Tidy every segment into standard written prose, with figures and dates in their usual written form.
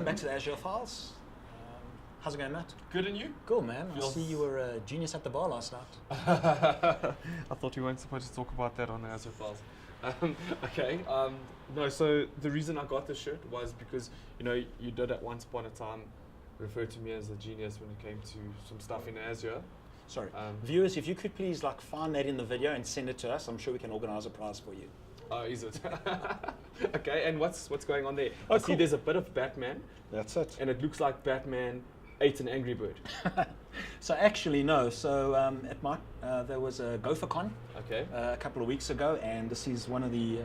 back to the Azure Files. How's it going, Matt? Good, and you? Cool, man. I see you were a genius at the bar last night. I thought you weren't supposed to talk about that on the Azure Files. Okay. No, so the reason I got this shirt was because, you did at once upon a time refer to me as a genius when it came to some stuff in Azure. Sorry. Viewers, if you could please find that in the video and send it to us, I'm sure we can organize a prize for you. Oh, is it? Okay, and what's going on there? Oh, I see there's a bit of Batman. That's it. And it looks like Batman ate an Angry Bird. So actually, no. So there was a GopherCon Okay. a couple of weeks ago, and this is one of the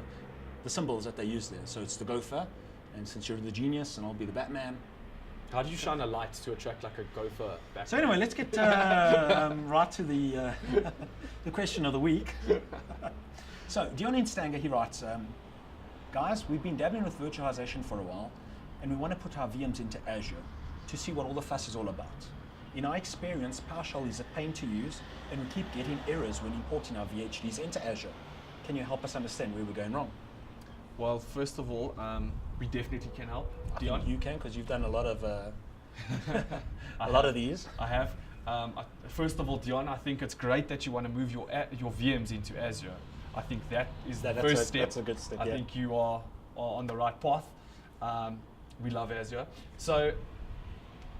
symbols that they use there. So it's the gopher, and since you're the genius and I'll be the Batman. How do you shine a light to attract like a gopher Batman? So anyway, let's get right to the question of the week. So Dion Instanger, he writes, guys, we've been dabbling with virtualization for a while, and we want to put our VMs into Azure to see what all the fuss is all about. In our experience, Powershell is a pain to use, and we keep getting errors when importing our VHDs into Azure. Can you help us understand where we're going wrong? Well, first of all, we definitely can help. I think you can, because you've done a lot of these. I have. First of all, Dion, I think it's great that you want to move your VMs into Azure. I think that is the first step. That's a good step. I think you are on the right path. We love Azure. So,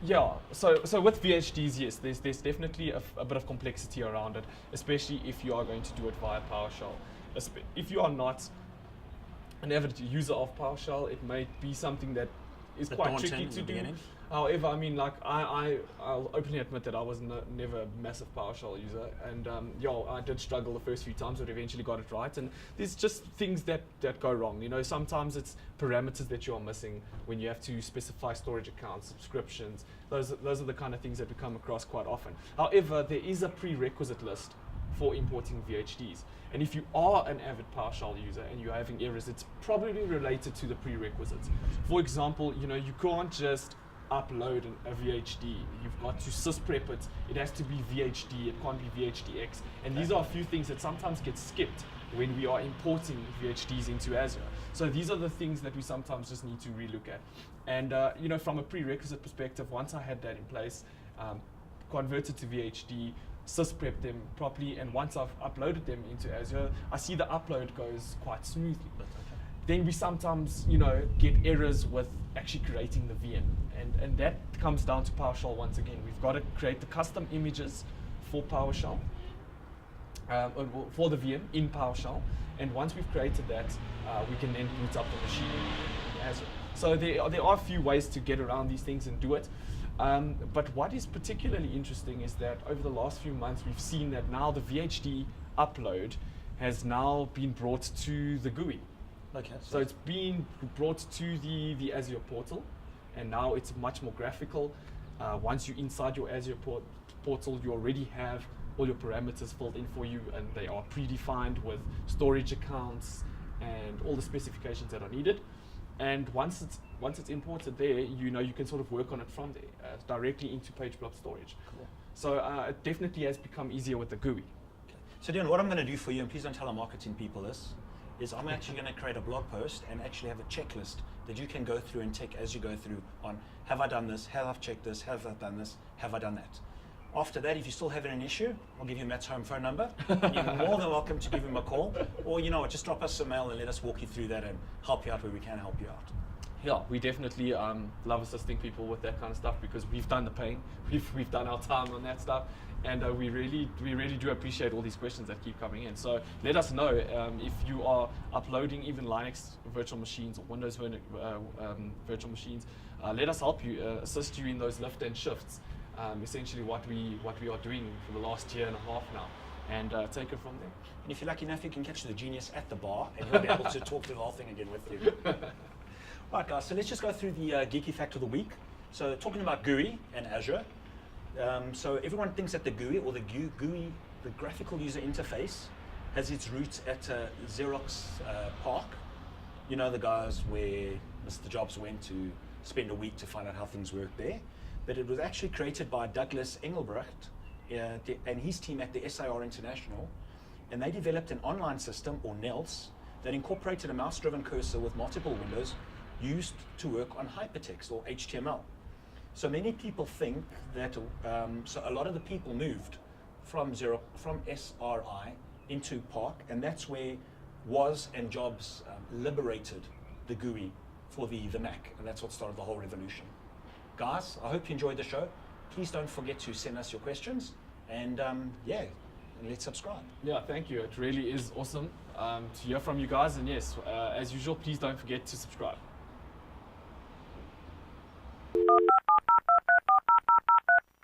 yeah. So with VHDs, yes, there's definitely a bit of complexity around it, especially if you are going to do it via PowerShell. If you are not an avid user of PowerShell, it may be something that is quite tricky to do. However, I mean, I'll openly admit that I was never a massive PowerShell user, and I did struggle the first few times, but eventually got it right. And there's just things that go wrong. Sometimes it's parameters that you are missing when you have to specify storage accounts, subscriptions. Those are the kind of things that we come across quite often. However, there is a prerequisite list for importing VHDs. And if you are an avid PowerShell user and you're having errors, it's probably related to the prerequisites. For example, you can't just upload a VHD. You've got to sysprep it. It has to be VHD. It can't be VHDX. And these are a few things that sometimes get skipped when we are importing VHDs into Azure. So these are the things that we sometimes just need to relook at. And from a prerequisite perspective, once I had that in place, converted to VHD, sysprep them properly, and once I've uploaded them into Azure, I see the upload goes quite smoothly. Then we sometimes, get errors with actually creating the VM, and that comes down to PowerShell once again. We've got to create the custom images for PowerShell, for the VM in PowerShell, and once we've created that, we can then boot up the machine in Azure. So there are a few ways to get around these things and do it. But what is particularly interesting is that over the last few months, we've seen that now the VHD upload has now been brought to the GUI. Okay. So it's been brought to the Azure portal, and now it's much more graphical. Once you're inside your Azure portal, you already have all your parameters filled in for you, and they are predefined with storage accounts and all the specifications that are needed. And once it's imported there, you can sort of work on it from there, directly into page blob storage. Cool. So it definitely has become easier with the GUI. Okay. So Dion, what I'm going to do for you, and please don't tell our marketing people this, is I'm actually going to create a blog post and actually have a checklist that you can go through and tick as you go through on, have I done this, have I checked this, have I done this, have I done that. After that, if you're still having an issue, I'll give you Matt's home phone number. And you're more than welcome to give him a call. Or just drop us a mail and let us walk you through that and help you out where we can help you out. Yeah, we definitely love assisting people with that kind of stuff because we've done the pain, we've done our time on that stuff, and we really do appreciate all these questions that keep coming in. So let us know if you are uploading even Linux virtual machines or Windows virtual machines. Let us help you, assist you in those lift and shifts. Essentially what we are doing for the last year and a half now, and take it from there. And if you're lucky enough, you can catch the genius at the bar, and he'll be able to talk through the whole thing again with you. Right, guys, so let's just go through the geeky fact of the week. So talking about GUI and Azure. So everyone thinks that the GUI, or the GUI, the graphical user interface, has its roots at Xerox PARC. The guys where Mr. Jobs went to spend a week to find out how things work there. But it was actually created by Douglas Engelbrecht and his team at the SIR International, and they developed an online system, or NELS, that incorporated a mouse-driven cursor with multiple windows used to work on hypertext or HTML. So many people think that, so a lot of the people moved from SRI into Park, and that's where Woz and Jobs liberated the GUI for the Mac, and that's what started the whole revolution. Guys, I hope you enjoyed the show. Please don't forget to send us your questions, and yeah, let's subscribe. Yeah, thank you. It really is awesome to hear from you guys, and yes, as usual, please don't forget to subscribe.